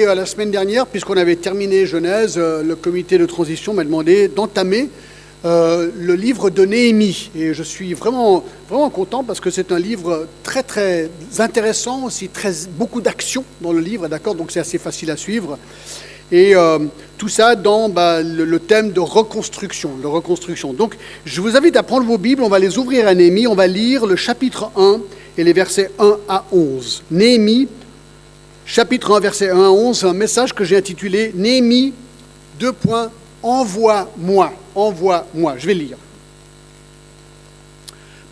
La semaine dernière, puisqu'on avait terminé Genèse, le comité de transition m'a demandé d'entamer le livre de Néhémie. Et je suis vraiment, vraiment content parce que c'est un livre très, très intéressant, aussi beaucoup d'actions dans le livre, d'accord? Donc c'est assez facile à suivre. Et tout ça dans le thème de reconstruction, Donc je vous invite à prendre vos Bibles, on va les ouvrir à Néhémie, on va lire le chapitre 1 et les versets 1 à 11. Néhémie, chapitre 1, verset 1 à 11, un message que j'ai intitulé « Néhémie, : envoie-moi ». Envoie-moi. Je vais lire.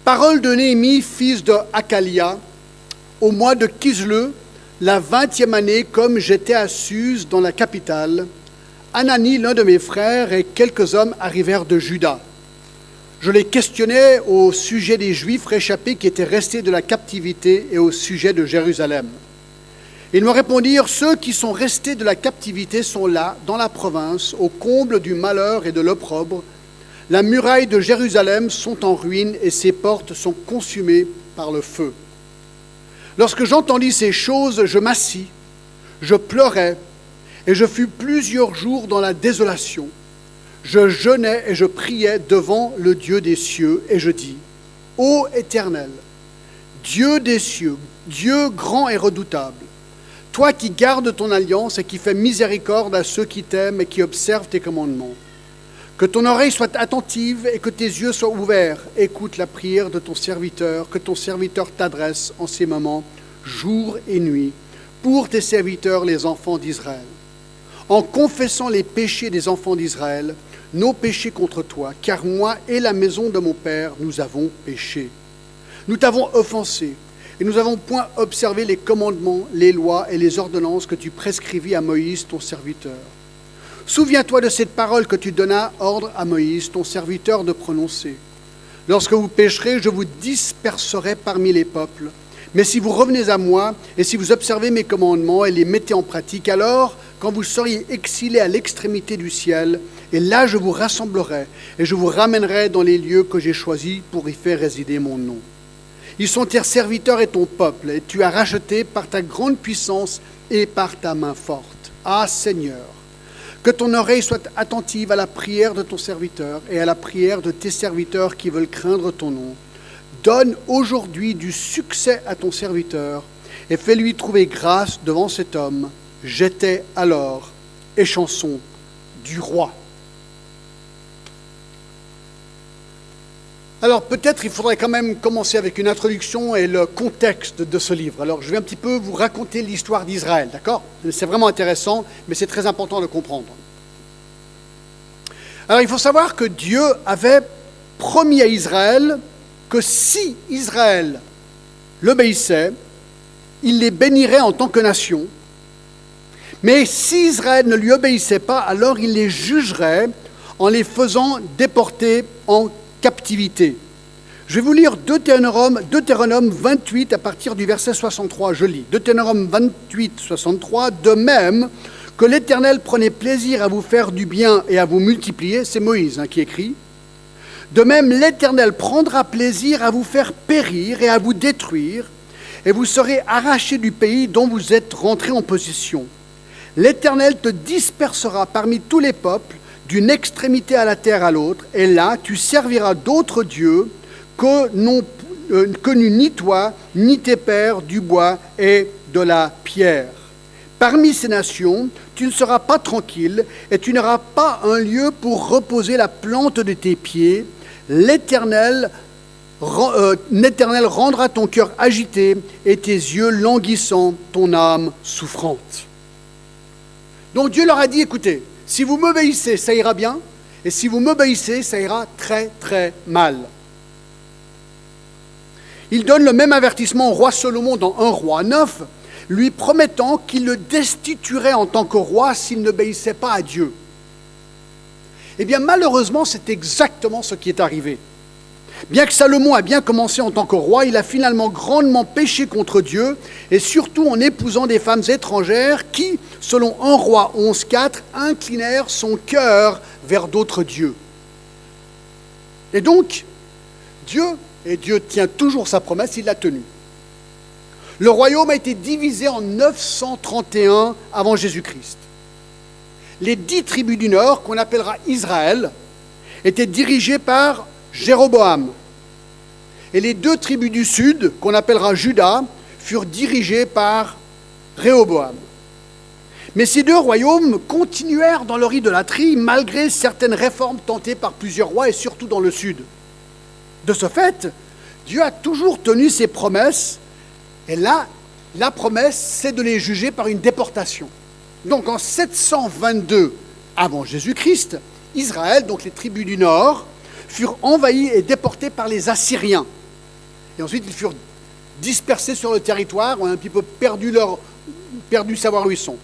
Parole de Néhémie, fils de Hakalia, au mois de Kisleu, la 20e année, comme j'étais à Suse, dans la capitale, Anani, l'un de mes frères, et quelques hommes arrivèrent de Juda. Je les questionnais au sujet des Juifs réchappés qui étaient restés de la captivité et au sujet de Jérusalem. Ils me répondirent, ceux qui sont restés de la captivité sont là, dans la province, au comble du malheur et de l'opprobre. La muraille de Jérusalem sont en ruine et ses portes sont consumées par le feu. Lorsque j'entendis ces choses, je m'assis, je pleurais et je fus plusieurs jours dans la désolation. Je jeûnais et je priais devant le Dieu des cieux et je dis, ô Éternel, Dieu des cieux, Dieu grand et redoutable, toi qui gardes ton alliance et qui fais miséricorde à ceux qui t'aiment et qui observent tes commandements, que ton oreille soit attentive et que tes yeux soient ouverts. Écoute la prière de ton serviteur, que ton serviteur t'adresse en ces moments, jour et nuit, pour tes serviteurs, les enfants d'Israël. En confessant les péchés des enfants d'Israël, nos péchés contre toi, car moi et la maison de mon Père, nous avons péché. Nous t'avons offensé. Et nous n'avons point observé les commandements, les lois et les ordonnances que tu prescrivis à Moïse, ton serviteur. Souviens-toi de cette parole que tu donnas ordre à Moïse, ton serviteur, de prononcer. Lorsque vous pécherez, je vous disperserai parmi les peuples. Mais si vous revenez à moi, et si vous observez mes commandements et les mettez en pratique, alors, quand vous seriez exilés à l'extrémité du ciel, et là je vous rassemblerai, et je vous ramènerai dans les lieux que j'ai choisis pour y faire résider mon nom. Ils sont tes serviteurs et ton peuple, et tu as racheté par ta grande puissance et par ta main forte. Ah Seigneur, que ton oreille soit attentive à la prière de ton serviteur et à la prière de tes serviteurs qui veulent craindre ton nom. Donne aujourd'hui du succès à ton serviteur et fais-lui trouver grâce devant cet homme. J'étais alors échanson du roi. Alors peut-être il faudrait quand même commencer avec une introduction et le contexte de ce livre. Alors je vais un petit peu vous raconter l'histoire d'Israël, d'accord? C'est vraiment intéressant, mais c'est très important de comprendre. Alors il faut savoir que Dieu avait promis à Israël que si Israël l'obéissait, il les bénirait en tant que nation. Mais si Israël ne lui obéissait pas, alors il les jugerait en les déporter en captivité. Je vais vous lire Deutéronome 28 à partir du verset 63. Je lis Deutéronome 28, 63. De même que l'Éternel prenait plaisir à vous faire du bien et à vous multiplier, c'est Moïse qui écrit. De même, l'Éternel prendra plaisir à vous faire périr et à vous détruire, et vous serez arrachés du pays dont vous êtes rentrés en possession. L'Éternel te dispersera parmi tous les peuples, d'une extrémité à la terre à l'autre, et là tu serviras d'autres dieux que n'ont connu ni toi, ni tes pères, du bois et de la pierre. Parmi ces nations, tu ne seras pas tranquille, et tu n'auras pas un lieu pour reposer la plante de tes pieds. L'Éternel rendra ton cœur agité, et tes yeux languissants, ton âme souffrante. Donc Dieu leur a dit, écoutez, si vous m'obéissez, ça ira bien, et si vous m'obéissez, ça ira très très mal. Il donne le même avertissement au roi Salomon dans 1 Roi 9, lui promettant qu'il le destituerait en tant que roi s'il n'obéissait pas à Dieu. Eh bien malheureusement, c'est exactement ce qui est arrivé. Bien que Salomon a bien commencé en tant que roi, il a finalement grandement péché contre Dieu, et surtout en épousant des femmes étrangères qui, selon 1 Roi 11,4, inclinèrent son cœur vers d'autres dieux. Et donc, Dieu tient toujours sa promesse, il l'a tenue. Le royaume a été divisé en 931 avant Jésus-Christ. Les 10 tribus du nord, qu'on appellera Israël, étaient dirigées par Jéroboam. Et les 2 tribus du sud, qu'on appellera Juda, furent dirigées par Réhoboam. Mais ces 2 royaumes continuèrent dans leur idolâtrie malgré certaines réformes tentées par plusieurs rois et surtout dans le sud. De ce fait, Dieu a toujours tenu ses promesses et là, la promesse, c'est de les juger par une déportation. Donc en 722 avant Jésus-Christ, Israël, donc les tribus du nord, furent envahis et déportés par les Assyriens. Et ensuite, ils furent dispersés sur le territoire, ont un petit peu perdu savoir où ils sont.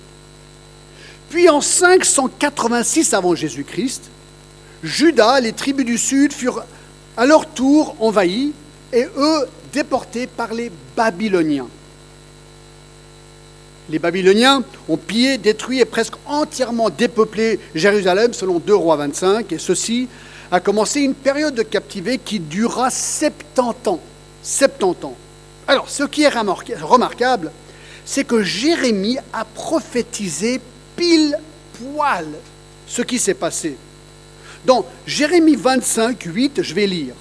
Puis en 586 avant Jésus-Christ, Juda, les tribus du sud, furent à leur tour envahis et eux déportés par les Babyloniens. Les Babyloniens ont pillé, détruit et presque entièrement dépeuplé Jérusalem selon 2 Rois 25 et ceci a commencé une période de captivité qui dura 70 ans. 70 ans. Alors, ce qui est remarquable, c'est que Jérémie a prophétisé pile poil ce qui s'est passé. Dans Jérémie 25, 8, je vais lire.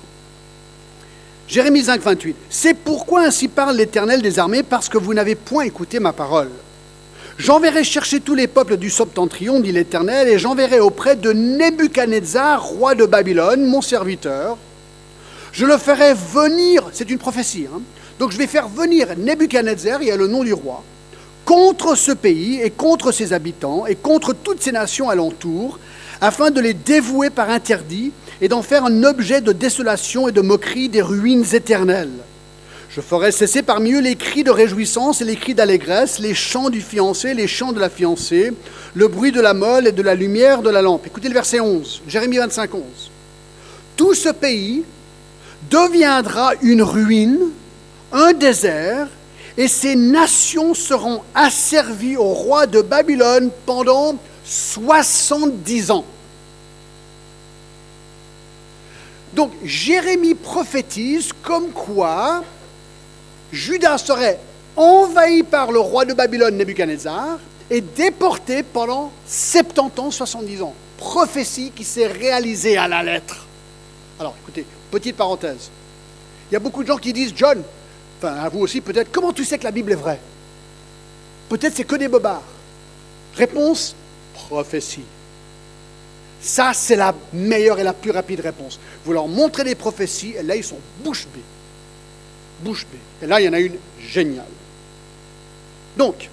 Jérémie 5, 28. « C'est pourquoi ainsi parle l'Éternel des armées, parce que vous n'avez point écouté ma parole. J'enverrai chercher tous les peuples du septentrion, dit l'Éternel, et j'enverrai auprès de Nebuchadnezzar, roi de Babylone, mon serviteur. Je le ferai venir, c'est une prophétie, donc je vais faire venir Nebuchadnezzar, il y a le nom du roi, contre ce pays et contre ses habitants et contre toutes ces nations alentour, afin de les dévouer par interdit et d'en faire un objet de désolation et de moquerie des ruines éternelles. Je ferai cesser parmi eux les cris de réjouissance et les cris d'allégresse, les chants du fiancé, les chants de la fiancée, le bruit de la meule et de la lumière de la lampe. » Écoutez le verset 11, Jérémie 25, 11. « Tout ce pays deviendra une ruine, un désert, et ces nations seront asservies au roi de Babylone pendant 70 ans. » Donc Jérémie prophétise comme quoi Juda serait envahi par le roi de Babylone, Nebuchadnezzar, et déporté pendant 70 ans, 70 ans. Prophétie qui s'est réalisée à la lettre. Alors écoutez, petite parenthèse. Il y a beaucoup de gens qui disent, John, enfin à vous aussi peut-être, comment tu sais que la Bible est vraie? Peut-être c'est que des bobards. Réponse, prophétie. Ça, c'est la meilleure et la plus rapide réponse. Vous leur montrez des prophéties, et là, ils sont bouche bée. Bouche bée. Et là, il y en a une géniale. Donc,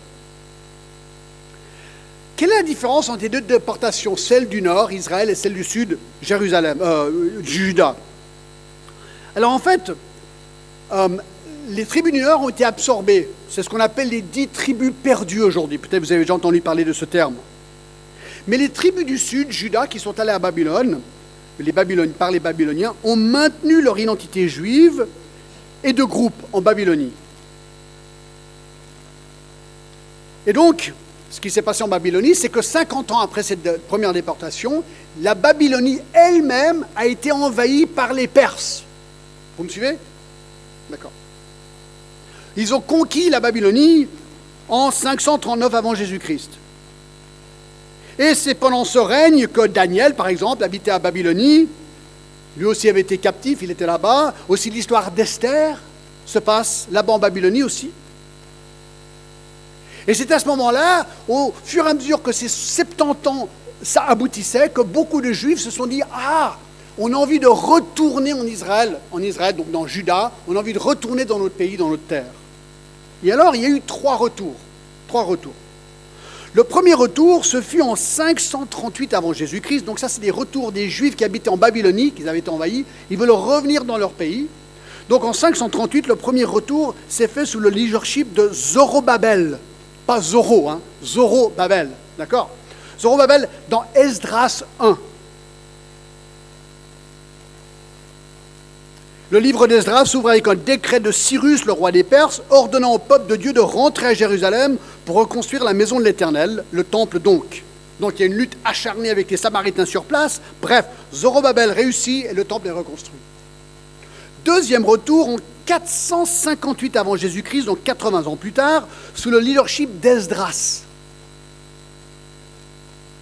quelle est la différence entre les 2 déportations, celle du nord, Israël, et celle du sud, Jérusalem, Juda? Alors, en fait, les tribus du nord ont été absorbées. C'est ce qu'on appelle les 10 tribus perdues aujourd'hui. Peut-être vous avez déjà entendu parler de ce terme. Mais les tribus du sud, Juda, qui sont allées à Babylone, par les Babyloniens, ont maintenu leur identité juive et de groupe en Babylonie. Et donc, ce qui s'est passé en Babylonie, c'est que 50 ans après cette première déportation, la Babylonie elle-même a été envahie par les Perses. Vous me suivez? D'accord. Ils ont conquis la Babylonie en 539 avant Jésus-Christ. Et c'est pendant ce règne que Daniel, par exemple, habitait à Babylonie. Lui aussi avait été captif, il était là-bas. Aussi l'histoire d'Esther se passe là-bas en Babylonie aussi. Et c'est à ce moment-là, au fur et à mesure que ces 70 ans, ça aboutissait, que beaucoup de Juifs se sont dit « Ah, on a envie de retourner en Israël, donc dans Juda, on a envie de retourner dans notre pays, dans notre terre. » Et alors, il y a eu 3 retours. Le premier retour se fut en 538 avant Jésus-Christ. Donc ça, c'est des retours des Juifs qui habitaient en Babylonie, qui avaient été envahis. Ils veulent revenir dans leur pays. Donc en 538, le premier retour s'est fait sous le leadership de Zorobabel. Pas Zoro, Zorobabel. D'accord? Zorobabel dans Esdras 1. Le livre d'Esdras s'ouvre avec un décret de Cyrus, le roi des Perses, ordonnant au peuple de Dieu de rentrer à Jérusalem pour reconstruire la maison de l'Éternel, le temple donc. Donc il y a une lutte acharnée avec les Samaritains sur place. Bref, Zorobabel réussit et le temple est reconstruit. Deuxième retour en 458 avant Jésus-Christ, donc 80 ans plus tard, sous le leadership d'Esdras.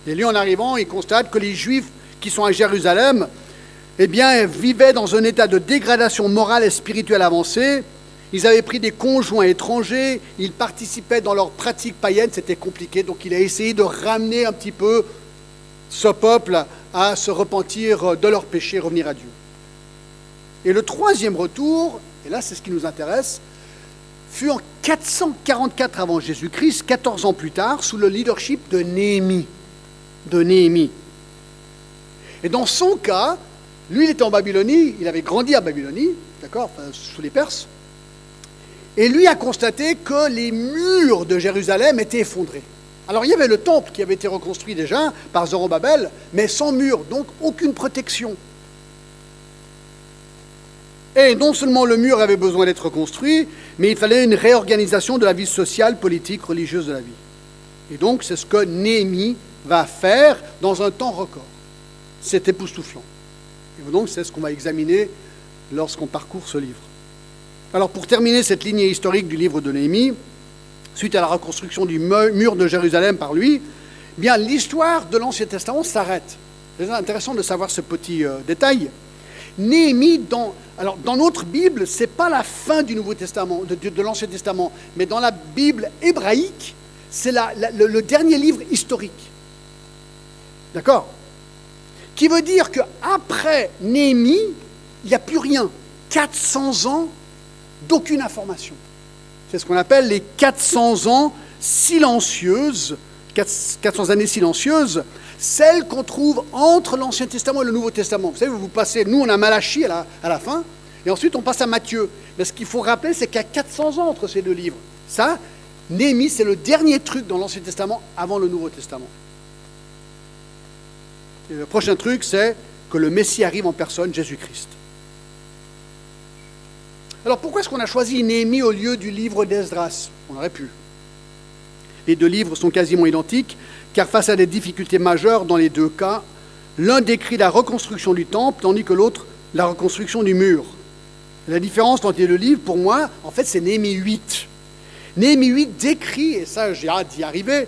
Et lui, en arrivant, il constate que les Juifs qui sont à Jérusalem, eh bien, vivaient dans un état de dégradation morale et spirituelle avancée. Ils avaient pris des conjoints étrangers, ils participaient dans leurs pratiques païennes, c'était compliqué, donc il a essayé de ramener un petit peu ce peuple à se repentir de leurs péchés, revenir à Dieu. Et le troisième retour, et là c'est ce qui nous intéresse, fut en 444 avant Jésus-Christ, 14 ans plus tard, sous le leadership de Néhémie. Et dans son cas, lui il était en Babylonie, il avait grandi à Babylonie, d'accord, sous les Perses, et lui a constaté que les murs de Jérusalem étaient effondrés. Alors il y avait le temple qui avait été reconstruit déjà par Zorobabel, mais sans mur, donc aucune protection. Et non seulement le mur avait besoin d'être reconstruit, mais il fallait une réorganisation de la vie sociale, politique, religieuse de la vie. Et donc c'est ce que Néhémie va faire dans un temps record. C'est époustouflant. Et donc c'est ce qu'on va examiner lorsqu'on parcourt ce livre. Alors pour terminer cette lignée historique du livre de Néhémie, suite à la reconstruction du mur de Jérusalem par lui, eh bien l'histoire de l'Ancien Testament s'arrête. C'est intéressant de savoir ce petit détail. Néhémie, dans notre Bible, ce n'est pas la fin du Nouveau Testament, de l'Ancien Testament, mais dans la Bible hébraïque, c'est le dernier livre historique. D'accord ? Qui veut dire qu'après Néhémie, il n'y a plus rien. 400 ans d'aucune information. C'est ce qu'on appelle les 400 ans silencieuses, 400 années silencieuses, celles qu'on trouve entre l'Ancien Testament et le Nouveau Testament. Vous savez, vous passez, nous on a Malachie à la fin, et ensuite on passe à Matthieu. Mais ce qu'il faut rappeler, c'est qu'il y a 400 ans entre ces deux livres. Ça, Néhémie, c'est le dernier truc dans l'Ancien Testament avant le Nouveau Testament. Et le prochain truc, c'est que le Messie arrive en personne, Jésus-Christ. Alors pourquoi est-ce qu'on a choisi Néhémie au lieu du livre d'Esdras ? On aurait pu. Les deux livres sont quasiment identiques, car face à des difficultés majeures dans les deux cas, l'un décrit la reconstruction du temple, tandis que l'autre, la reconstruction du mur. La différence entre les deux livres, pour moi, en fait, c'est Néhémie 8. Néhémie 8 décrit, et ça j'ai hâte d'y arriver,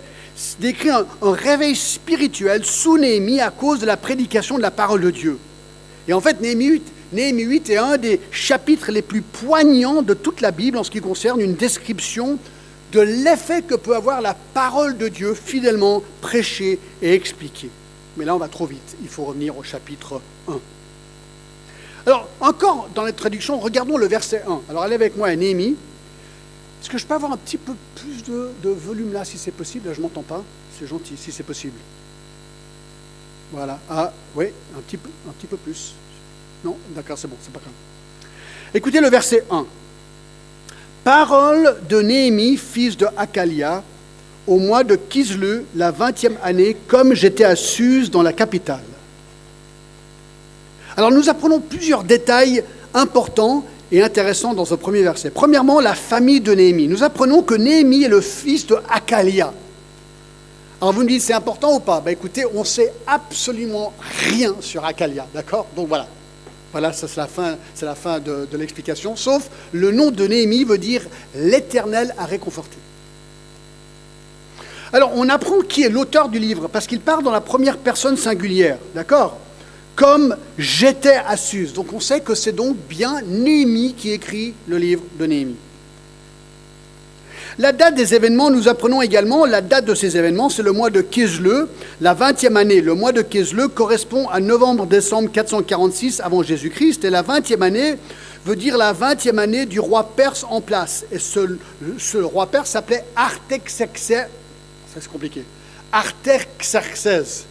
décrit un réveil spirituel sous Néhémie à cause de la prédication de la parole de Dieu. Et en fait, Néhémie 8 est un des chapitres les plus poignants de toute la Bible en ce qui concerne une description de l'effet que peut avoir la parole de Dieu fidèlement prêchée et expliquée. Mais là, on va trop vite. Il faut revenir au chapitre 1. Alors, encore dans la traduction, regardons le verset 1. Alors, allez avec moi à Néhémie. Est-ce que je peux avoir un petit peu plus de volume là, si c'est possible ? Là, je ne m'entends pas. C'est gentil, si c'est possible. Voilà. Ah, oui, un petit peu plus. Non, d'accord, c'est bon, c'est pas grave. Écoutez le verset 1. Parole de Néhémie, fils de Hakalia, au mois de Kislev, la 20e année, comme j'étais à Suse dans la capitale. Alors nous apprenons plusieurs détails importants et intéressants dans ce premier verset. Premièrement, la famille de Néhémie. Nous apprenons que Néhémie est le fils de Hakalia. Alors vous me dites, c'est important ou pas ? Ben écoutez, on ne sait absolument rien sur Hakalia, d'accord ? Donc voilà. Voilà, ça c'est la fin de l'explication, sauf le nom de Néhémie veut dire « l'Éternel a réconforté ». Alors, on apprend qui est l'auteur du livre, parce qu'il part dans la première personne singulière, d'accord ? Comme « j'étais à Suse ». Donc, on sait que c'est donc bien Néhémie qui écrit le livre de Néhémie. La date des événements, nous apprenons également, la date de ces événements, c'est le mois de Kislev, la 20e année. Le mois de Kislev correspond à novembre-décembre 446 avant Jésus-Christ, et la 20e année veut dire la 20e année du roi perse en place. Et ce roi perse s'appelait Artaxerxès. Ça, c'est compliqué. Artaxerxès.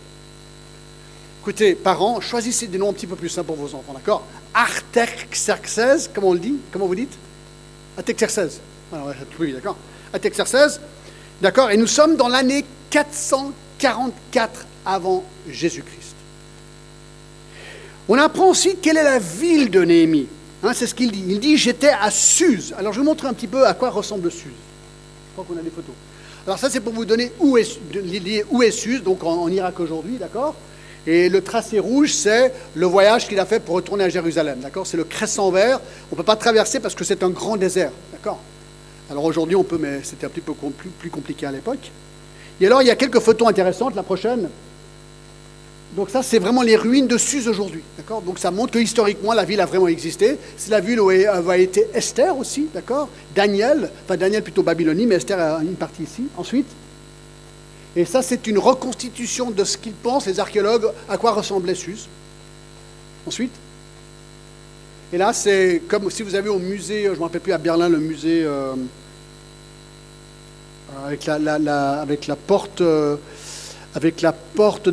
Écoutez, parents, choisissez des noms un petit peu plus simples pour vos enfants, d'accord ? Artaxerxès, comment on le dit ? Comment vous dites ? Artaxerxès. Alors, oui, d'accord. Artaxerxès, d'accord, et nous sommes dans l'année 444 avant Jésus-Christ. On apprend aussi quelle est la ville de Néhémie. C'est ce qu'il dit. Il dit « j'étais à Suse ». Alors, je vais vous montrer un petit peu à quoi ressemble Suse. Je crois qu'on a des photos. Alors, ça, c'est pour vous donner où est Suse, donc en Irak aujourd'hui, d'accord ? Et le tracé rouge, c'est le voyage qu'il a fait pour retourner à Jérusalem. D'accord? C'est le crescent vert. On ne peut pas traverser parce que c'est un grand désert. D'accord? Alors aujourd'hui, on peut, mais c'était un petit peu plus compliqué à l'époque. Et alors, il y a quelques photos intéressantes. La prochaine. Donc ça, c'est vraiment les ruines de Suse aujourd'hui. D'accord? Donc ça montre que historiquement, la ville a vraiment existé. C'est la ville où a été Esther aussi. D'accord? Daniel plutôt Babylonie, mais Esther a une partie ici. Ensuite. Et ça, c'est une reconstitution de ce qu'ils pensent, les archéologues, à quoi ressemblait Suse. Ensuite. Et là, c'est comme si vous avez au musée, je ne me rappelle plus, à Berlin, le musée avec la porte de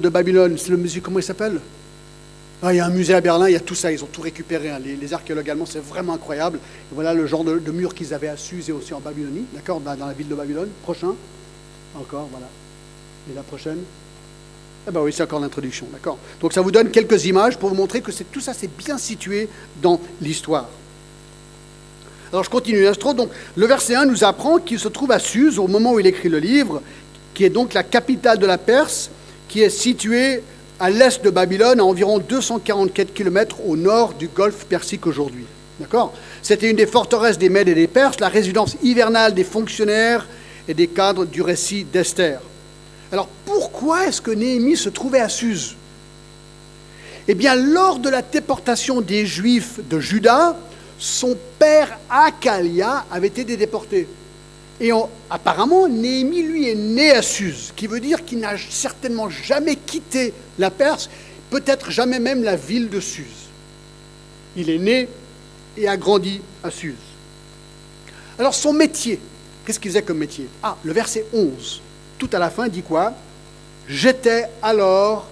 Babylone. C'est le musée, comment il s'appelle? Il y a un musée à Berlin, il y a tout ça, ils ont tout récupéré. Hein. Les archéologues allemands, c'est vraiment incroyable. Et voilà le genre de mur qu'ils avaient à Suse et aussi en Babylonie, d'accord, dans la ville de Babylone. Prochain. Encore, voilà. Et la prochaine? Eh bien oui, c'est encore l'introduction, d'accord. Donc ça vous donne quelques images pour vous montrer que tout ça, c'est bien situé dans l'histoire. Alors je continue l'intro. Donc le verset 1 nous apprend qu'il se trouve à Suse au moment où il écrit le livre, qui est donc la capitale de la Perse, qui est située à l'est de Babylone, à environ 244 km au nord du golfe Persique aujourd'hui. D'accord? C'était une des forteresses des Mèdes et des Perses, la résidence hivernale des fonctionnaires et des cadres du récit d'Esther. Alors, pourquoi est-ce que Néhémie se trouvait à Suse? Eh bien, lors de la déportation des Juifs de Juda, son père Akalia avait été déporté. Et apparemment, Néhémie, lui, est né à Suse, qui veut dire qu'il n'a certainement jamais quitté la Perse, peut-être jamais même la ville de Suse. Il est né et a grandi à Suse. Alors, son métier, qu'est-ce qu'il faisait comme métier? Le verset 11. Tout à la fin, dit quoi? J'étais alors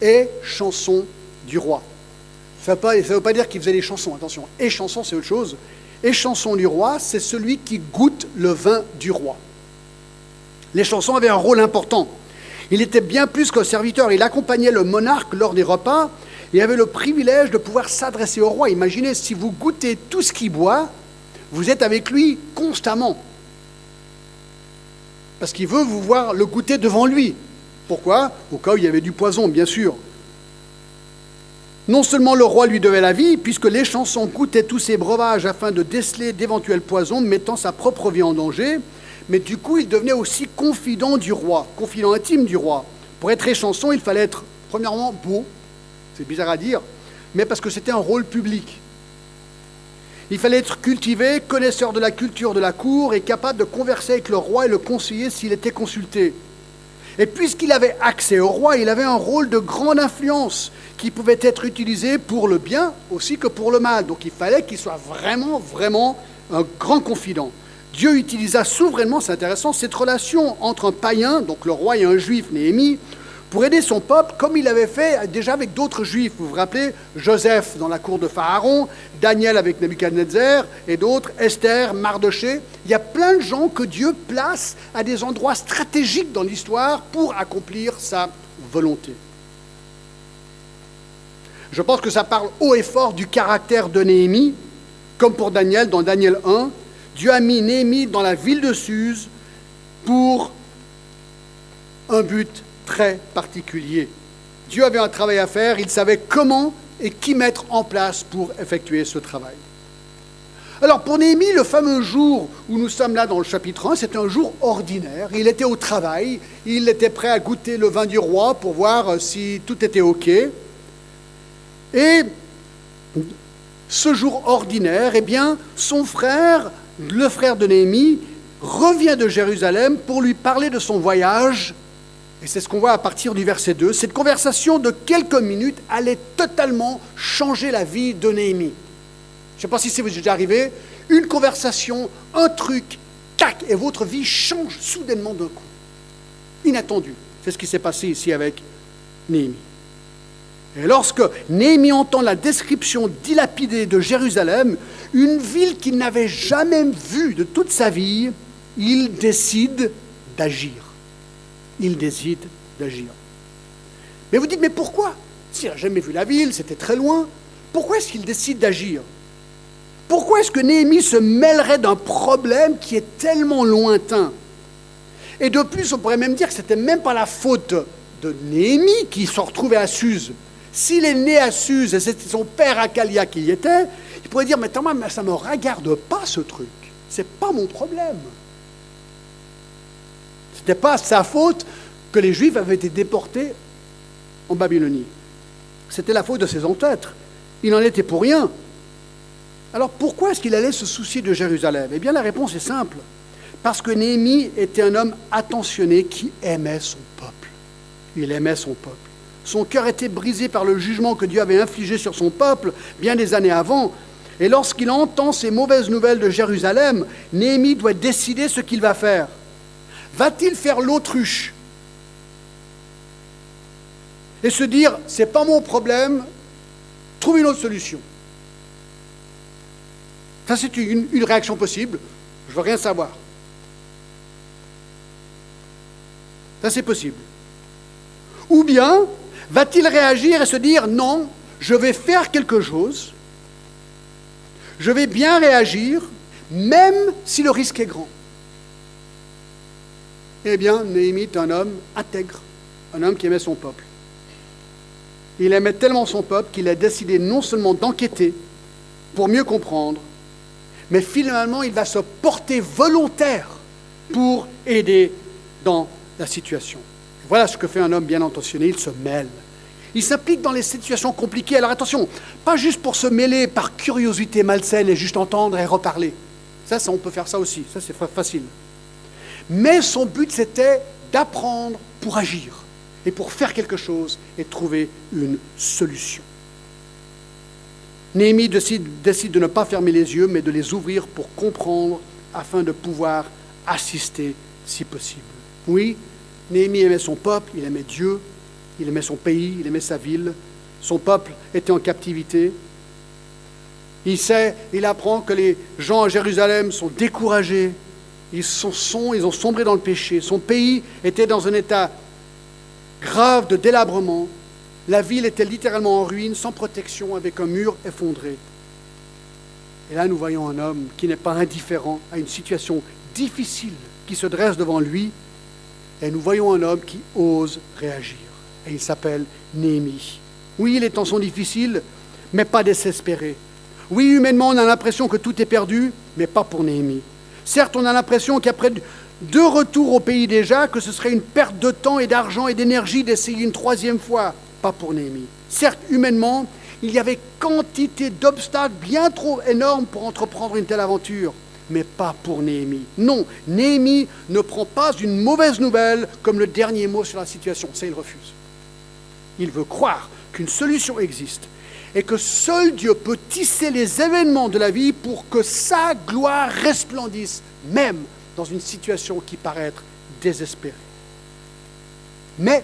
et chanson du roi. Ça ne veut pas dire qu'il faisait des chansons, attention. Et chanson, c'est autre chose. Et chanson du roi, c'est celui qui goûte le vin du roi. Les chansons avaient un rôle important. Il était bien plus qu'un serviteur. Il accompagnait le monarque lors des repas et avait le privilège de pouvoir s'adresser au roi. Imaginez, si vous goûtez tout ce qu'il boit, vous êtes avec lui constamment. Parce qu'il veut vous voir le goûter devant lui. Pourquoi? Au cas où il y avait du poison, bien sûr. Non seulement le roi lui devait la vie, puisque les chansons goûtaient tous ses breuvages afin de déceler d'éventuels poisons, mettant sa propre vie en danger, mais du coup, il devenait aussi confident du roi, confident intime du roi. Pour être échanson, il fallait être, premièrement, beau, c'est bizarre à dire, mais parce que c'était un rôle public. Il fallait être cultivé, connaisseur de la culture de la cour et capable de converser avec le roi et le conseiller s'il était consulté. Et puisqu'il avait accès au roi, il avait un rôle de grande influence qui pouvait être utilisé pour le bien aussi que pour le mal. Donc il fallait qu'il soit vraiment, vraiment un grand confident. Dieu utilisa souverainement, c'est intéressant, cette relation entre un païen, donc le roi et un juif, Néhémie, pour aider son peuple, comme il avait fait déjà avec d'autres juifs. Vous vous rappelez, Joseph dans la cour de Pharaon, Daniel avec Nebuchadnezzar et d'autres, Esther, Mardoché. Il y a plein de gens que Dieu place à des endroits stratégiques dans l'histoire pour accomplir sa volonté. Je pense que ça parle haut et fort du caractère de Néhémie, comme pour Daniel, dans Daniel 1. Dieu a mis Néhémie dans la ville de Suse pour un but très particulier. Dieu avait un travail à faire, il savait comment et qui mettre en place pour effectuer ce travail. Alors pour Néhémie, le fameux jour où nous sommes là dans le chapitre 1, c'était un jour ordinaire. Il était au travail, il était prêt à goûter le vin du roi pour voir si tout était OK. Et ce jour ordinaire, eh bien, son frère, le frère de Néhémie, revient de Jérusalem pour lui parler de son voyage. Et c'est ce qu'on voit à partir du verset 2. Cette conversation de quelques minutes allait totalement changer la vie de Néhémie. Je ne sais pas si c'est vous déjà arrivé. Une conversation, un truc, tac, et votre vie change soudainement d'un coup. Inattendu. C'est ce qui s'est passé ici avec Néhémie. Et lorsque Néhémie entend la description dilapidée de Jérusalem, une ville qu'il n'avait jamais vue de toute sa vie, il décide d'agir. Il décide d'agir. Mais vous dites, mais pourquoi? S'il n'a jamais vu la ville, c'était très loin. Pourquoi est-ce qu'il décide d'agir? Pourquoi est-ce que Néhémie se mêlerait d'un problème qui est tellement lointain? Et de plus, on pourrait même dire que ce n'était même pas la faute de Néhémie qui se retrouvait à Suse. S'il est né à Suse et c'était son père Akalia qui y était, il pourrait dire, mais Thomas, ça ne me regarde pas ce truc. Ce n'est pas mon problème. Ce n'était pas sa faute que les Juifs avaient été déportés en Babylonie. C'était la faute de ses ancêtres. Il n'en était pour rien. Alors pourquoi est-ce qu'il allait se soucier de Jérusalem? Eh bien la réponse est simple. Parce que Néhémie était un homme attentionné qui aimait son peuple. Il aimait son peuple. Son cœur était brisé par le jugement que Dieu avait infligé sur son peuple bien des années avant. Et lorsqu'il entend ces mauvaises nouvelles de Jérusalem, Néhémie doit décider ce qu'il va faire. Va-t-il faire l'autruche et se dire, c'est pas mon problème, trouve une autre solution? Ça, c'est une réaction possible. Je veux rien savoir. Ça, c'est possible. Ou bien, va-t-il réagir et se dire, non, je vais faire quelque chose, je vais bien réagir, même si le risque est grand. Eh bien, Néhémie est un homme intègre, un homme qui aimait son peuple. Il aimait tellement son peuple qu'il a décidé non seulement d'enquêter pour mieux comprendre, mais finalement, il va se porter volontaire pour aider dans la situation. Voilà ce que fait un homme bien intentionné, il se mêle. Il s'implique dans les situations compliquées. Alors attention, pas juste pour se mêler par curiosité malsaine et juste entendre et reparler. Ça on peut faire ça aussi, ça c'est facile. Mais son but, c'était d'apprendre pour agir et pour faire quelque chose et trouver une solution. Néhémie décide de ne pas fermer les yeux, mais de les ouvrir pour comprendre afin de pouvoir assister si possible. Oui, Néhémie aimait son peuple, il aimait Dieu, il aimait son pays, il aimait sa ville. Son peuple était en captivité. Il apprend que les gens à Jérusalem sont découragés, ils ont sombré dans le péché. Son pays était dans un état grave de délabrement. La ville était littéralement en ruine, sans protection, avec un mur effondré. Et là, nous voyons un homme qui n'est pas indifférent à une situation difficile qui se dresse devant lui. Et nous voyons un homme qui ose réagir. Et il s'appelle Néhémie. Oui, les temps sont difficiles, mais pas désespérés. Oui, humainement, on a l'impression que tout est perdu, mais pas pour Néhémie. Certes, on a l'impression qu'après 2 retours au pays déjà, que ce serait une perte de temps et d'argent et d'énergie d'essayer une 3e fois. Pas pour Néhémie. Certes, humainement, il y avait quantité d'obstacles bien trop énormes pour entreprendre une telle aventure, mais pas pour Néhémie. Non, Néhémie ne prend pas une mauvaise nouvelle comme le dernier mot sur la situation. Ça, il refuse. Il veut croire qu'une solution existe et que seul Dieu peut tisser les événements de la vie pour que sa gloire resplendisse, même dans une situation qui paraît être désespérée. Mais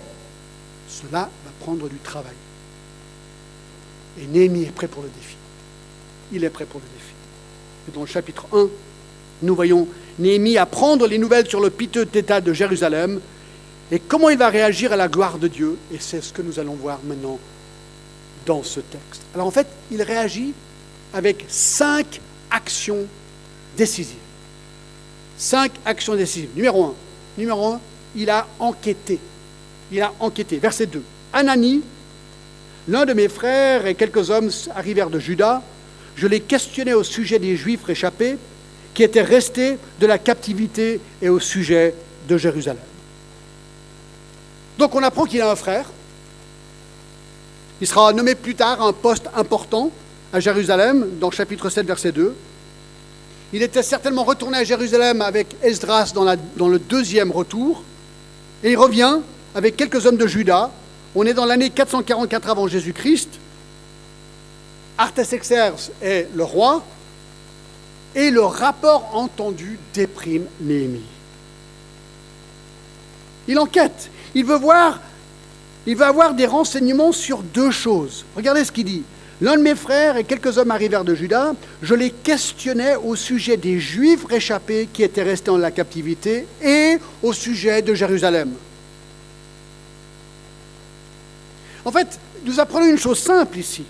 cela va prendre du travail. Et Néhémie est prêt pour le défi. Il est prêt pour le défi. Et dans le chapitre 1, nous voyons Néhémie apprendre les nouvelles sur le piteux état de Jérusalem et comment il va réagir à la gloire de Dieu. Et c'est ce que nous allons voir maintenant dans ce texte. Alors en fait, il réagit avec 5 actions décisives. 5 actions décisives. Numéro 1, il a enquêté. Il a enquêté. Verset 2. Anani, l'un de mes frères et quelques hommes arrivèrent de Juda. Je les questionnais au sujet des Juifs réchappés qui étaient restés de la captivité et au sujet de Jérusalem. Donc on apprend qu'il a un frère. Il sera nommé plus tard à un poste important à Jérusalem, dans le chapitre 7, verset 2. Il était certainement retourné à Jérusalem avec Esdras dans le 2e retour. Et il revient avec quelques hommes de Juda. On est dans l'année 444 avant Jésus-Christ. Artaxerxès est le roi. Et le rapport entendu déprime Néhémie. Il enquête. Il veut avoir des renseignements sur 2 choses. Regardez ce qu'il dit. L'un de mes frères et quelques hommes arrivèrent de Juda. Je les questionnais au sujet des Juifs réchappés qui étaient restés en la captivité et au sujet de Jérusalem. En fait, nous apprenons une chose simple ici.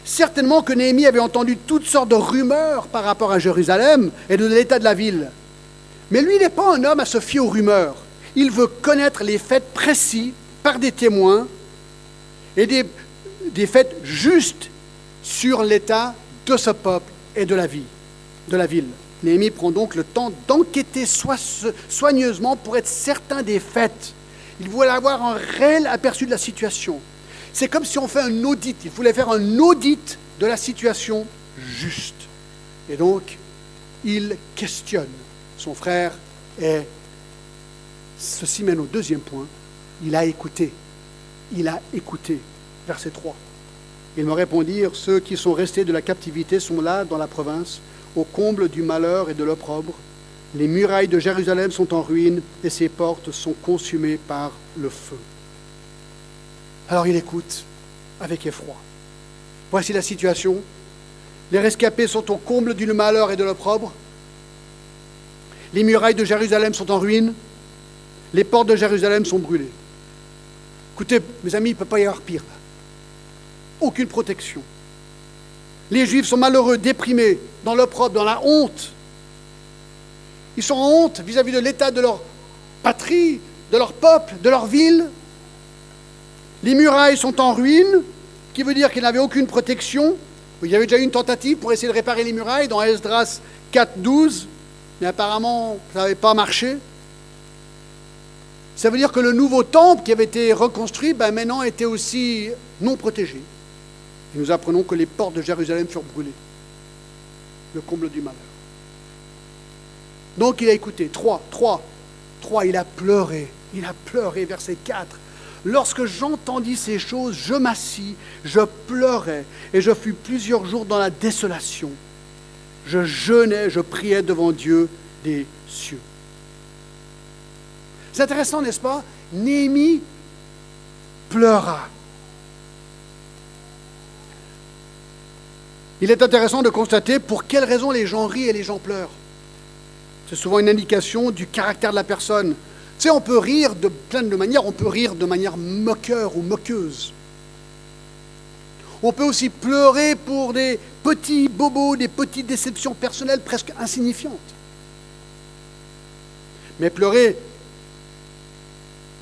Certainement que Néhémie avait entendu toutes sortes de rumeurs par rapport à Jérusalem et de l'état de la ville. Mais lui, il n'est pas un homme à se fier aux rumeurs. Il veut connaître les faits précis par des témoins et des faits justes sur l'état de ce peuple et de la ville. Néhémie prend donc le temps d'enquêter soigneusement pour être certain des faits. Il voulait avoir un réel aperçu de la situation. C'est comme si on fait un audit. Il voulait faire un audit de la situation juste. Et donc, il questionne son frère et ceci mène au deuxième point. Il a écouté. Il a écouté. Verset 3. Ils me répondirent, ceux qui sont restés de la captivité sont là dans la province, au comble du malheur et de l'opprobre. Les murailles de Jérusalem sont en ruine et ses portes sont consumées par le feu. Alors il écoute avec effroi. Voici la situation. Les rescapés sont au comble du malheur et de l'opprobre. Les murailles de Jérusalem sont en ruine. Les portes de Jérusalem sont brûlées. Écoutez, mes amis, il ne peut pas y avoir pire. Aucune protection. Les Juifs sont malheureux, déprimés, dans l'opprobre, dans la honte. Ils sont en honte vis-à-vis de l'état de leur patrie, de leur peuple, de leur ville. Les murailles sont en ruine, ce qui veut dire qu'ils n'avaient aucune protection. Il y avait déjà eu une tentative pour essayer de réparer les murailles dans Esdras 4.12, mais apparemment, ça n'avait pas marché. Ça veut dire que le nouveau temple qui avait été reconstruit, maintenant était aussi non protégé. Et nous apprenons que les portes de Jérusalem furent brûlées. Le comble du malheur. Donc il a écouté. 3, il a pleuré. Il a pleuré, verset 4. Lorsque j'entendis ces choses, je m'assis, je pleurais, et je fus plusieurs jours dans la désolation. Je jeûnais, je priais devant Dieu des cieux. C'est intéressant, n'est-ce pas? Néhémie pleura. Il est intéressant de constater pour quelles raisons les gens rient et les gens pleurent. C'est souvent une indication du caractère de la personne. Tu sais, on peut rire de plein de manières. On peut rire de manière moqueur ou moqueuse. On peut aussi pleurer pour des petits bobos, des petites déceptions personnelles presque insignifiantes. Mais pleurer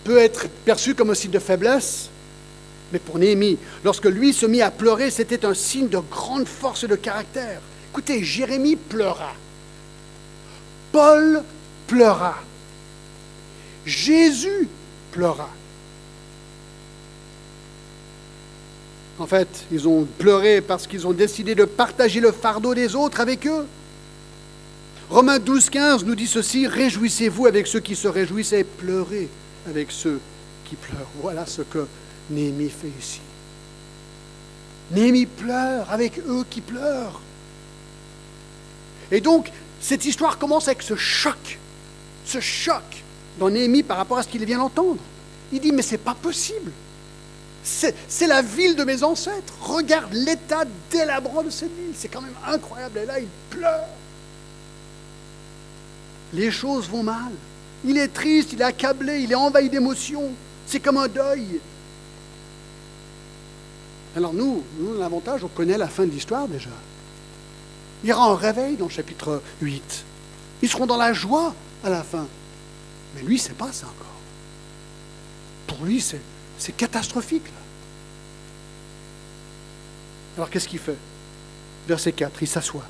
peut être perçu comme un signe de faiblesse. Mais pour Néhémie, lorsque lui se mit à pleurer, c'était un signe de grande force et de caractère. Écoutez, Jérémie pleura. Paul pleura. Jésus pleura. En fait, ils ont pleuré parce qu'ils ont décidé de partager le fardeau des autres avec eux. Romains 12.15 nous dit ceci, « Réjouissez-vous avec ceux qui se réjouissent et pleurez avec ceux qui pleurent. » Voilà ce que Néhémie fait ici. Néhémie pleure avec eux qui pleurent. Et donc, cette histoire commence avec ce choc dans Néhémie par rapport à ce qu'il vient d'entendre. Il dit, mais c'est pas possible. C'est la ville de mes ancêtres. Regarde l'état délabrant de cette ville. C'est quand même incroyable. Et là, il pleure. Les choses vont mal. Il est triste, il est accablé, il est envahi d'émotions. C'est comme un deuil. Alors nous l'avantage, on connaît la fin de l'histoire déjà. Il y aura un réveil dans le chapitre 8. Ils seront dans la joie à la fin. Mais lui, c'est pas ça encore. Pour lui, c'est catastrophique. Là. Alors qu'est-ce qu'il fait? Verset 4, il s'assoit.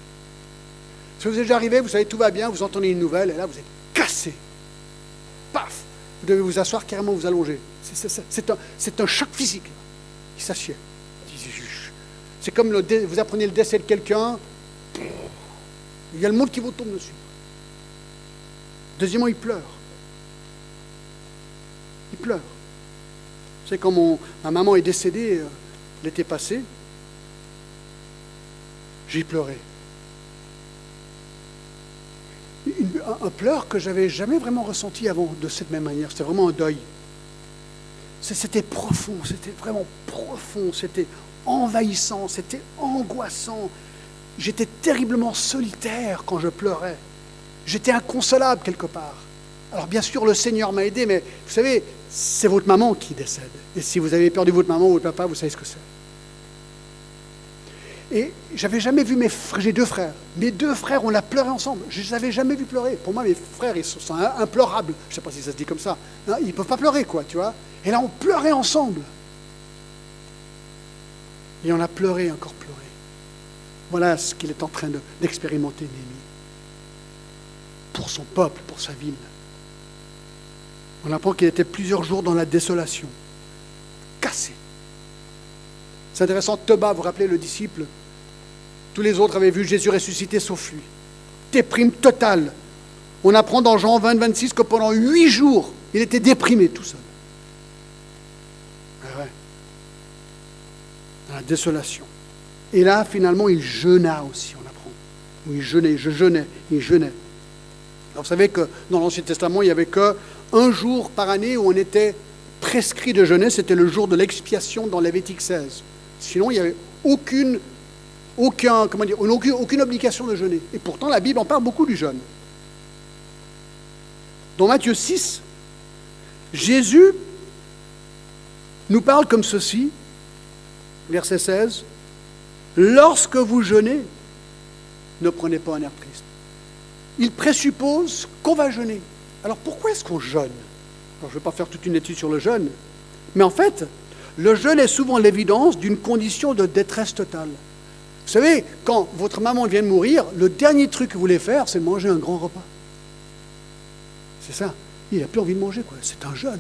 Si vous êtes déjà arrivé, vous savez, tout va bien, vous entendez une nouvelle, et là, vous êtes cassé. Paf! Vous devez vous asseoir, carrément vous allonger. C'est un choc physique. Là. Il s'assied. C'est comme vous apprenez le décès de quelqu'un, il y a le monde qui vous tombe dessus. Deuxièmement, il pleure. Il pleure. C'est quand ma maman est décédée l'été passé, j'ai pleuré. Un pleur que j'avais jamais vraiment ressenti avant de cette même manière. C'était vraiment un deuil. C'était profond, c'était vraiment profond, c'était envahissant, c'était angoissant. J'étais terriblement solitaire quand je pleurais. J'étais inconsolable quelque part. Alors bien sûr, le Seigneur m'a aidé, mais vous savez, c'est votre maman qui décède. Et si vous avez perdu votre maman ou votre papa, vous savez ce que c'est. Et j'avais jamais vu mes frères, j'ai 2 frères. Mes 2 frères, on a pleuré ensemble. Je ne les avais jamais vus pleurer. Pour moi, mes frères, ils sont implorables. Je ne sais pas si ça se dit comme ça. Non, ils ne peuvent pas pleurer, quoi, tu vois. Et là, on pleurait ensemble. Et on a pleuré, encore pleuré. Voilà ce qu'il est en train d'expérimenter, Néhémie. Pour son peuple, pour sa ville. On apprend qu'il était plusieurs jours dans la désolation. Cassé. C'est intéressant, Toba, vous vous rappelez le disciple? Tous les autres avaient vu Jésus ressuscité sauf lui. Déprime totale. On apprend dans Jean 20, 26 que pendant 8 jours, il était déprimé tout seul. Ah ouais. Dans la désolation. Et là, finalement, il jeûna aussi, on apprend. Ou il jeûnait, il jeûnait. Alors, vous savez que dans l'Ancien Testament, il n'y avait qu'un jour par année où on était prescrit de jeûner, c'était le jour de l'expiation dans Lévitique 16. Sinon, il n'y avait aucune obligation de jeûner. Et pourtant, la Bible en parle beaucoup du jeûne. Dans Matthieu 6, Jésus nous parle comme ceci, verset 16, « Lorsque vous jeûnez, ne prenez pas un air triste. » Il présuppose qu'on va jeûner. Alors pourquoi est-ce qu'on jeûne? Alors, je ne vais pas faire toute une étude sur le jeûne, mais en fait, le jeûne est souvent l'évidence d'une condition de détresse totale. Vous savez, quand votre maman vient de mourir, le dernier truc que vous voulez faire, c'est de manger un grand repas. C'est ça. Il n'a plus envie de manger, quoi. C'est un jeûne.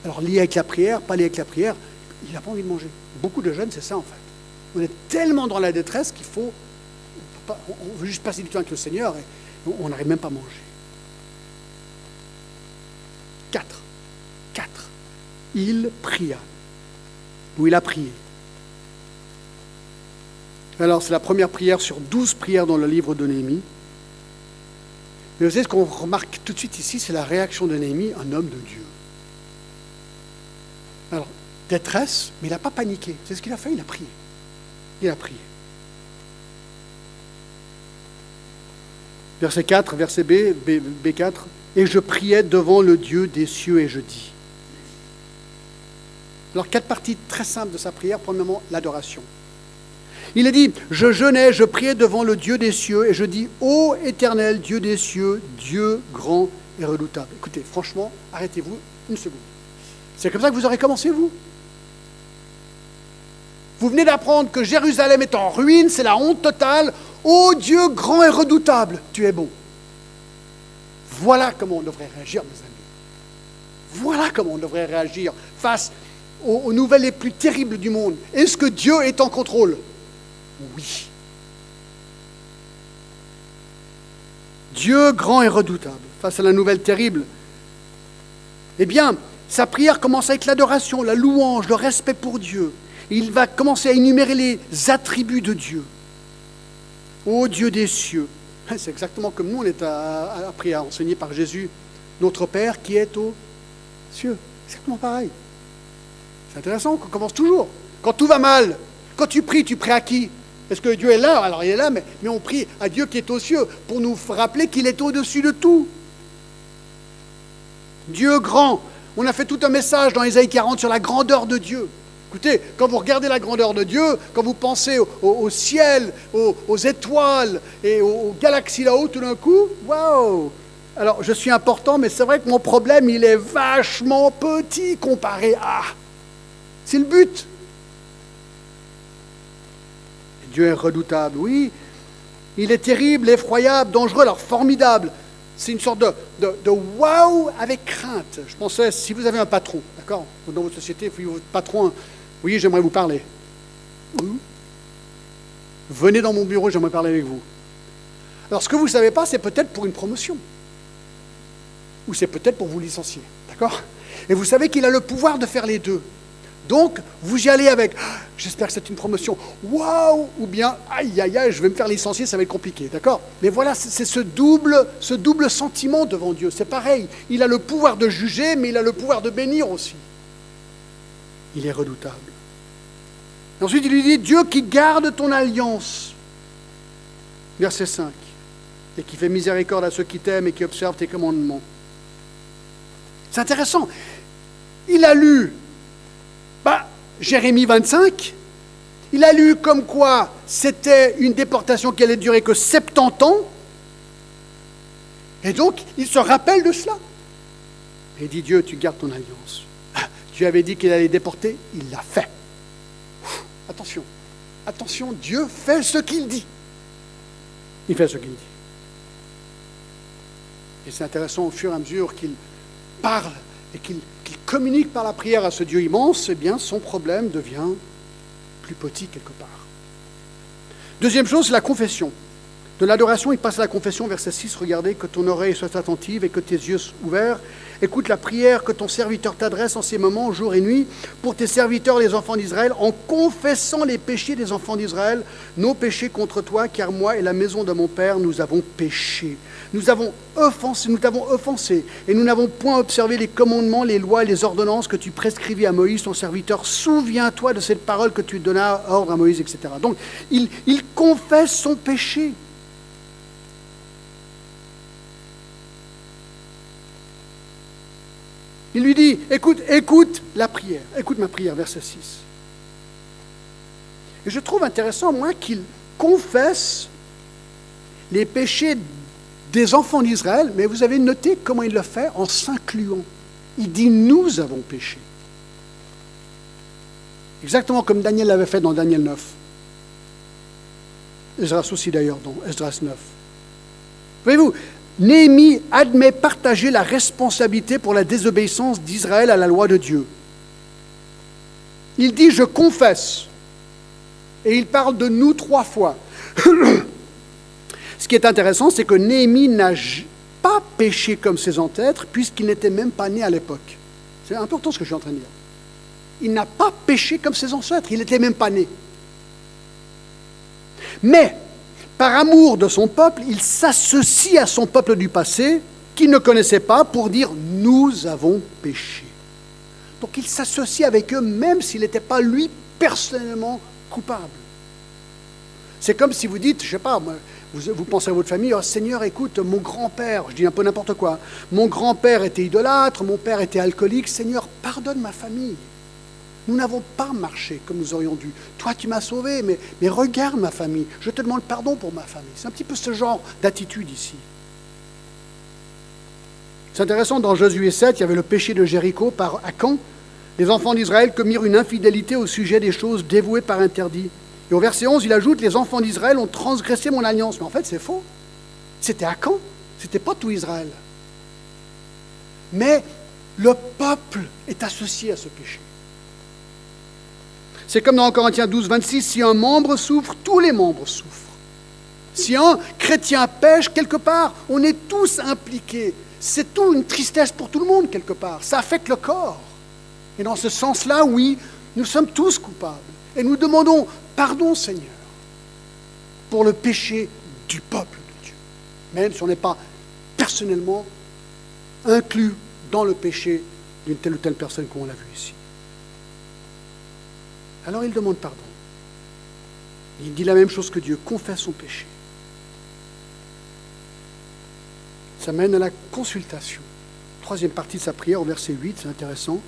Alors, lié avec la prière, pas lié avec la prière, il n'a pas envie de manger. Beaucoup de jeûnes, c'est ça, en fait. On est tellement dans la détresse qu'il faut... On veut juste passer du temps avec le Seigneur et on n'arrive même pas à manger. 4. Il pria. Ou il a prié. Alors, c'est la première prière sur 12 prières dans le livre de Néhémie. Mais vous savez, ce qu'on remarque tout de suite ici, c'est la réaction de Néhémie, un homme de Dieu. Alors, détresse, mais il n'a pas paniqué. C'est ce qu'il a fait, il a prié. Il a prié. Verset 4, verset B4. « Et je priais devant le Dieu des cieux et je dis. » Alors, 4 parties très simples de sa prière. Premièrement, l'adoration. Il a dit, je jeûnais, je priais devant le Dieu des cieux et je dis, ô Éternel, Dieu des cieux, Dieu grand et redoutable. Écoutez, franchement, arrêtez-vous une seconde. C'est comme ça que vous aurez commencé, vous? Vous venez d'apprendre que Jérusalem est en ruine, c'est la honte totale. Ô Dieu grand et redoutable, tu es bon. Voilà comment on devrait réagir, mes amis. Voilà comment on devrait réagir face aux nouvelles les plus terribles du monde. Est-ce que Dieu est en contrôle? Oui. Dieu grand et redoutable, face à la nouvelle terrible. Eh bien, sa prière commence avec l'adoration, la louange, le respect pour Dieu. Il va commencer à énumérer les attributs de Dieu. Ô Dieu des cieux. C'est exactement comme nous, on est appris à enseigner par Jésus, notre Père qui est aux cieux. Exactement pareil. C'est intéressant qu'on commence toujours. Quand tout va mal, quand tu pries à qui? Est-ce que Dieu est là? Alors il est là, mais on prie à Dieu qui est aux cieux pour nous rappeler qu'il est au-dessus de tout. Dieu grand. On a fait tout un message dans Ésaïe 40 sur la grandeur de Dieu. Écoutez, quand vous regardez la grandeur de Dieu, quand vous pensez au ciel, aux étoiles et aux galaxies là-haut, tout d'un coup, waouh! Alors, je suis important, mais c'est vrai que mon problème, il est vachement petit comparé à... C'est le but. Dieu est redoutable, oui. Il est terrible, effroyable, dangereux, alors formidable. C'est une sorte de waouh avec crainte. Je pensais, si vous avez un patron, d'accord, dans votre société, votre patron, oui, j'aimerais vous parler. Venez dans mon bureau, j'aimerais parler avec vous. Alors, ce que vous ne savez pas, c'est peut-être pour une promotion. Ou c'est peut-être pour vous licencier, d'accord? Et vous savez qu'il a le pouvoir de faire les deux. Donc, vous y allez avec « j'espère que c'est une promotion, waouh !» ou bien « aïe, aïe, aïe, je vais me faire licencier, ça va être compliqué. » D'accord? Mais voilà, c'est ce double sentiment devant Dieu. C'est pareil, il a le pouvoir de juger, mais il a le pouvoir de bénir aussi. Il est redoutable. Et ensuite, il lui dit « Dieu qui garde ton alliance. » Verset 5. « Et qui fait miséricorde à ceux qui t'aiment et qui observent tes commandements. » C'est intéressant. Il a lu Jérémie 25, Il a lu comme quoi c'était une déportation qui allait durer que 70 ans. Et donc, il se rappelle de cela. Et il dit, Dieu, tu gardes ton alliance. Tu avais dit qu'il allait déporter, il l'a fait. Attention, attention, Dieu fait ce qu'il dit. Il fait ce qu'il dit. Et c'est intéressant, au fur et à mesure qu'il parle et qu'il communique par la prière à ce Dieu immense, eh bien, son problème devient plus petit quelque part. Deuxième chose, c'est la confession. De l'adoration, il passe à la confession, verset 6, regardez, que ton oreille soit attentive et que tes yeux soient ouverts. Écoute la prière que ton serviteur t'adresse en ces moments, jour et nuit, pour tes serviteurs, les enfants d'Israël, en confessant les péchés des enfants d'Israël, nos péchés contre toi, car moi et la maison de mon Père, nous avons péché. Nous t'avons offensé, et nous n'avons point observé les commandements, les lois et les ordonnances que tu prescrivis à Moïse, ton serviteur. Souviens-toi de cette parole que tu donnas ordre à Moïse, etc. Donc, il confesse son péché. Il lui dit, écoute la prière, écoute ma prière, verset 6. Et je trouve intéressant, moi, qu'il confesse les péchés des enfants d'Israël, mais vous avez noté comment il le fait en s'incluant. Il dit, nous avons péché. Exactement comme Daniel l'avait fait dans Daniel 9. Esdras aussi d'ailleurs dans Esdras 9. Voyez-vous, Néhémie admet partager la responsabilité pour la désobéissance d'Israël à la loi de Dieu. Il dit « je confesse » et il parle de nous 3 fois. Ce qui est intéressant, c'est que Néhémie n'a pas péché comme ses ancêtres puisqu'il n'était même pas né à l'époque. C'est important ce que je suis en train de dire. Il n'a pas péché comme ses ancêtres, il n'était même pas né. Mais par amour de son peuple, il s'associe à son peuple du passé, qu'il ne connaissait pas, pour dire « nous avons péché ». Donc il s'associe avec eux, même s'il n'était pas lui personnellement coupable. C'est comme si vous dites, je ne sais pas, vous pensez à votre famille, « oh, Seigneur, écoute, mon grand-père, je dis un peu n'importe quoi, mon grand-père était idolâtre, mon père était alcoolique, Seigneur, pardonne ma famille. » Nous n'avons pas marché comme nous aurions dû. Toi, tu m'as sauvé, mais regarde ma famille. Je te demande pardon pour ma famille. C'est un petit peu ce genre d'attitude ici. C'est intéressant, dans Josué 7, il y avait le péché de Jéricho par Achan. Les enfants d'Israël commirent une infidélité au sujet des choses dévouées par interdit. Et au verset 11, il ajoute, les enfants d'Israël ont transgressé mon alliance. Mais en fait, c'est faux. C'était Achan. C'était pas tout Israël. Mais le peuple est associé à ce péché. C'est comme dans Corinthiens 12, 26, si un membre souffre, tous les membres souffrent. Si un chrétien pêche quelque part, on est tous impliqués. C'est tout une tristesse pour tout le monde quelque part. Ça affecte le corps. Et dans ce sens-là, oui, nous sommes tous coupables. Et nous demandons pardon, Seigneur, pour le péché du peuple de Dieu. Même si on n'est pas personnellement inclus dans le péché d'une telle ou telle personne comme on l'a vu ici. Alors il demande pardon. Il dit la même chose que Dieu, confesse son péché. Ça mène à la consultation. Troisième partie de sa prière, au verset 8, c'est intéressant.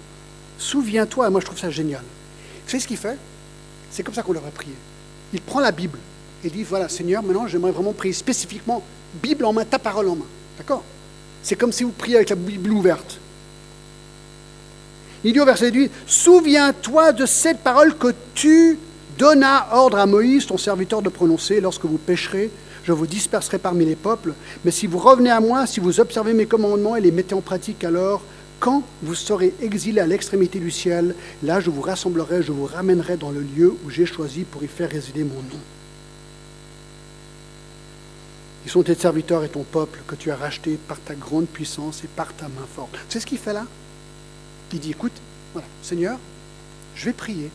Souviens-toi, et moi je trouve ça génial. Vous savez ce qu'il fait? C'est comme ça qu'on devrait prier. Il prend la Bible et dit, voilà, Seigneur, maintenant j'aimerais vraiment prier spécifiquement, Bible en main, ta parole en main. D'accord? C'est comme si vous priez avec la Bible ouverte. Il dit au verset 8, « Souviens-toi de cette parole que tu donnas ordre à Moïse, ton serviteur, de prononcer. Lorsque vous pécherez, je vous disperserai parmi les peuples. Mais si vous revenez à moi, si vous observez mes commandements et les mettez en pratique, alors, quand vous serez exilés à l'extrémité du ciel, là je vous rassemblerai, je vous ramènerai dans le lieu où j'ai choisi pour y faire résider mon nom. Ils sont tes serviteurs et ton peuple que tu as racheté par ta grande puissance et par ta main forte. » C'est ce qu'il fait là. Il dit, écoute, voilà, Seigneur, je vais prier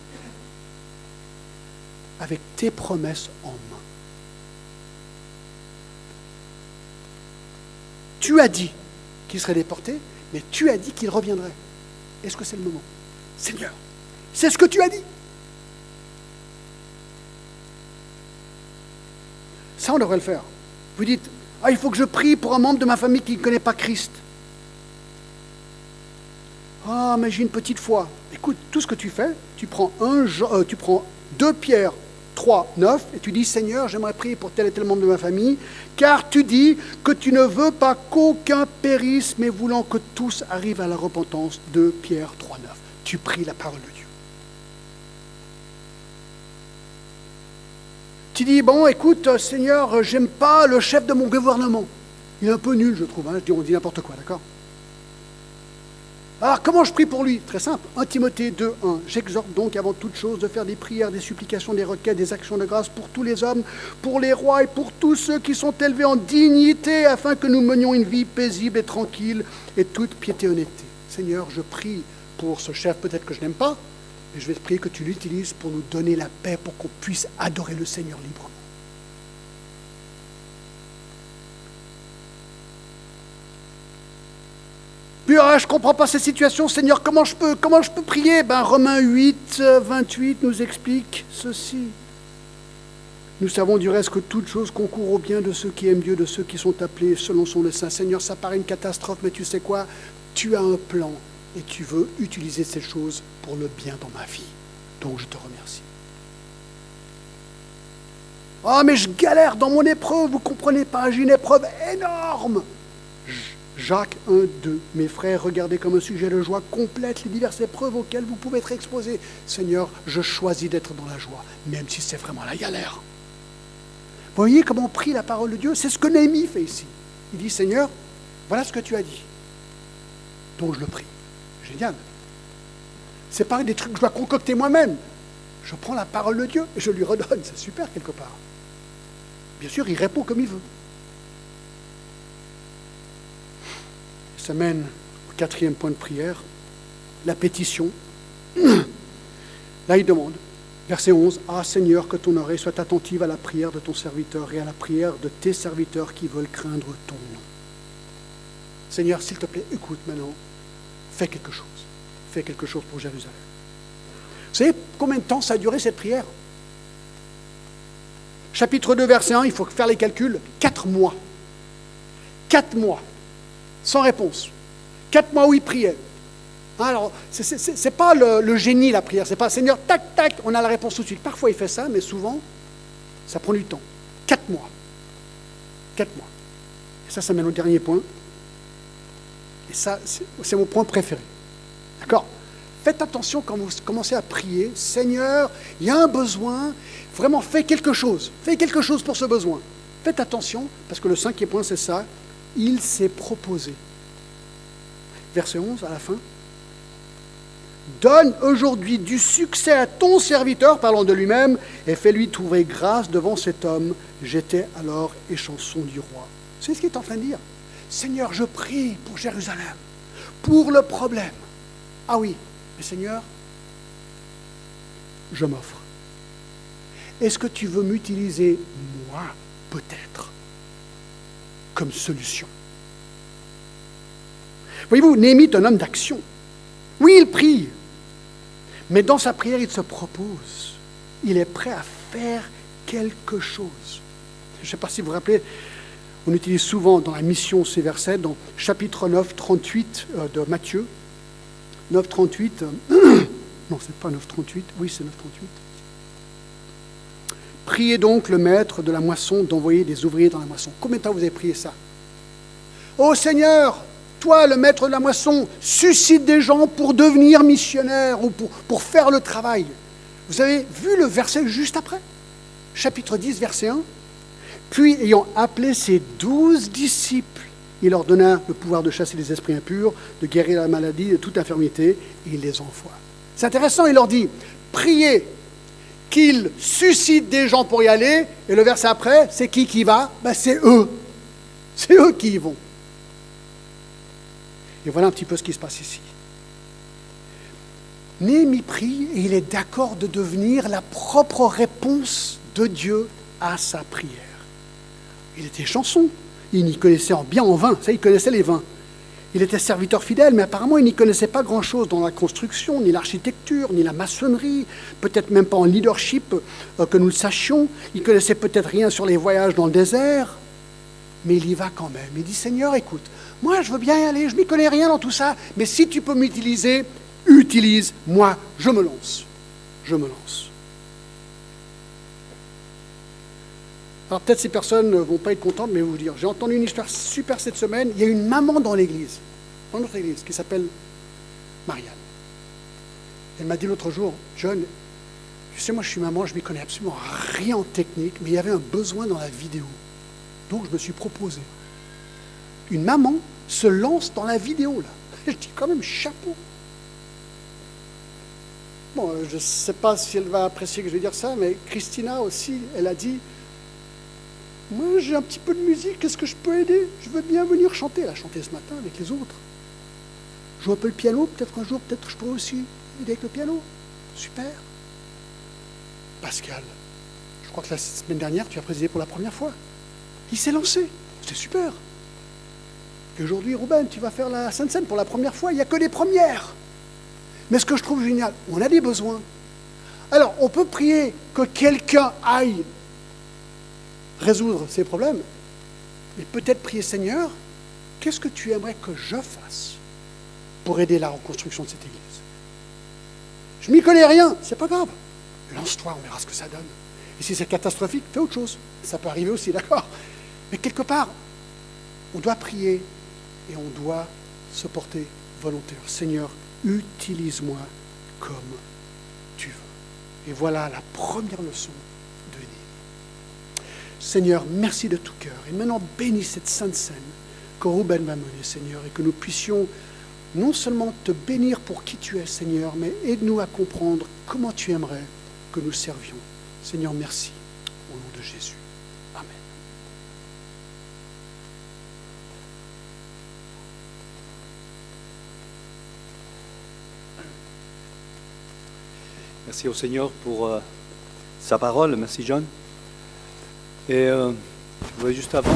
avec tes promesses en main. Tu as dit qu'il serait déporté, mais tu as dit qu'il reviendrait. Est-ce que c'est le moment? Seigneur, c'est ce que tu as dit. Ça, on devrait le faire. Vous dites, il faut que je prie pour un membre de ma famille qui ne connaît pas Christ. Ah, mais j'ai une petite foi. Écoute, tout ce que tu fais, tu prends 2 Pierre 3, 9, et tu dis, Seigneur, j'aimerais prier pour tel et tel membre de ma famille, car tu dis que tu ne veux pas qu'aucun périsse, mais voulant que tous arrivent à la repentance. 2 Pierre 3, 9. Tu pries la parole de Dieu. Tu dis, bon, écoute, Seigneur, j'aime pas le chef de mon gouvernement. Il est un peu nul, je trouve. Hein. On dit n'importe quoi, d'accord? Alors, comment je prie pour lui? Très simple. 1 Timothée 2, 1. J'exhorte donc avant toute chose de faire des prières, des supplications, des requêtes, des actions de grâce pour tous les hommes, pour les rois et pour tous ceux qui sont élevés en dignité, afin que nous menions une vie paisible et tranquille et toute piété et honnêteté. Seigneur, je prie pour ce chef, peut-être que je n'aime pas, mais je vais te prier que tu l'utilises pour nous donner la paix, pour qu'on puisse adorer le Seigneur librement. Puis, je ne comprends pas cette situation, Seigneur, comment je peux prier? Romains 8, 28 nous explique ceci. Nous savons du reste que toute chose concourt au bien de ceux qui aiment Dieu, de ceux qui sont appelés selon son dessein. Seigneur, ça paraît une catastrophe, mais tu sais quoi? Tu as un plan et tu veux utiliser ces choses pour le bien dans ma vie. Donc je te remercie. Ah, mais je galère dans mon épreuve, vous ne comprenez pas, j'ai une épreuve énorme. Jacques 1, 2. Mes frères, regardez comme un sujet de joie complète les diverses épreuves auxquelles vous pouvez être exposés. Seigneur, je choisis d'être dans la joie, même si c'est vraiment la galère. Vous voyez comment on prie la parole de Dieu? C'est ce que Néhémie fait ici. Il dit, Seigneur, voilà ce que tu as dit. Donc je le prie. Génial. C'est pas des trucs que je dois concocter moi-même. Je prends la parole de Dieu et je lui redonne. C'est super quelque part. Bien sûr, il répond comme il veut. Ça mène au 4e point de prière, la pétition. Là, il demande, verset 11, « Ah Seigneur, que ton oreille soit attentive à la prière de ton serviteur et à la prière de tes serviteurs qui veulent craindre ton nom. » Seigneur, s'il te plaît, écoute maintenant, fais quelque chose. Fais quelque chose pour Jérusalem. Vous savez combien de temps ça a duré cette prière? Chapitre 2, verset 1, il faut faire les calculs, 4 mois. 4 mois. Sans réponse. 4 mois où il priait. Alors, c'est pas le génie, la prière. C'est pas, Seigneur, tac, tac, on a la réponse tout de suite. Parfois, il fait ça, mais souvent, ça prend du temps. 4 mois. 4 mois. Et ça mène au dernier point. Et ça, c'est mon point préféré. D'accord? Faites attention quand vous commencez à prier. Seigneur, il y a un besoin. Vraiment, fais quelque chose. Fais quelque chose pour ce besoin. Faites attention, parce que le 5e point, c'est ça. Il s'est proposé. Verset 11, à la fin. Donne aujourd'hui du succès à ton serviteur, parlant de lui-même, et fais-lui trouver grâce devant cet homme. J'étais alors échanson du roi. C'est ce qu'il est en train de dire. Seigneur, je prie pour Jérusalem, pour le problème. Ah oui, mais Seigneur, je m'offre. Est-ce que tu veux m'utiliser, moi, peut-être, comme solution? Voyez-vous, Néhémie est un homme d'action. Oui, il prie, mais dans sa prière, il se propose. Il est prêt à faire quelque chose. Je ne sais pas si vous vous rappelez, on utilise souvent dans la mission ces versets, dans chapitre 9, 38 de Matthieu. 9, 38. Non, c'est pas 9, 38. Oui, c'est 9, 38. Priez donc le maître de la moisson d'envoyer des ouvriers dans la moisson. Combien de temps vous avez prié ça? Ô Seigneur, toi, le maître de la moisson, suscite des gens pour devenir missionnaires ou pour faire le travail. Vous avez vu le verset juste après? Chapitre 10, verset 1. Puis, ayant appelé ses 12 disciples, il leur donna le pouvoir de chasser les esprits impurs, de guérir la maladie, de toute infirmité, et il les envoie. C'est intéressant, il leur dit, priez qu'il suscite des gens pour y aller, et le verset après, c'est qui va? C'est eux. C'est eux qui y vont. Et voilà un petit peu ce qui se passe ici. Néhémie prie et il est d'accord de devenir la propre réponse de Dieu à sa prière. Il était chanson, il n'y connaissait bien en vin, ça il connaissait les vins. Il était serviteur fidèle, mais apparemment il n'y connaissait pas grand-chose dans la construction, ni l'architecture, ni la maçonnerie, peut-être même pas en leadership, que nous le sachions. Il connaissait peut-être rien sur les voyages dans le désert, mais il y va quand même. Il dit, Seigneur, écoute, Moi, je veux bien y aller, je m'y connais rien dans tout ça, mais si tu peux m'utiliser, utilise-moi, je me lance. Je me lance. Alors peut-être ces personnes ne vont pas être contentes, mais je vais vous dire, j'ai entendu une histoire super cette semaine. Il y a une maman dans l'église, dans notre église, qui s'appelle Marianne. Elle m'a dit l'autre jour, John, tu sais, moi je suis maman, je ne m'y connais absolument rien en technique, mais il y avait un besoin dans la vidéo. Donc je me suis proposé. Une maman se lance dans la vidéo, là. Je dis quand même chapeau. Bon, je ne sais pas si elle va apprécier que je vais dire ça, mais Christina aussi, elle a dit, moi j'ai un petit peu de musique, est-ce que je peux aider? Je veux bien venir chanter. Elle a chanté ce matin avec les autres. Je joue un peu le piano, peut-être un jour, peut-être je pourrais aussi aider avec le piano. Super. Pascal, je crois que la semaine dernière, tu as présidé pour la première fois. Il s'est lancé. C'est super. Et aujourd'hui, Ruben, tu vas faire la Sainte Seine pour la première fois. Il n'y a que des premières. Mais ce que je trouve génial, on a des besoins. Alors, on peut prier que quelqu'un aille résoudre ces problèmes, mais peut-être prier, Seigneur, qu'est-ce que tu aimerais que je fasse pour aider la reconstruction de cette église? Je m'y connais rien, c'est pas grave. Lance-toi, on verra ce que ça donne. Et si c'est catastrophique, fais autre chose. Ça peut arriver aussi, d'accord? Mais quelque part, on doit prier et on doit se porter volontaire. Seigneur, utilise-moi comme tu veux. Et voilà la première leçon de Nîmes. Seigneur, merci de tout cœur. Et maintenant, bénis cette sainte scène que Ruben va mener, Seigneur, et que nous puissions non seulement te bénir pour qui tu es, Seigneur, mais aide-nous à comprendre comment tu aimerais que nous servions. Seigneur, merci. Au nom de Jésus. Amen. Merci au Seigneur pour sa parole. Merci, John. Et je voudrais juste avant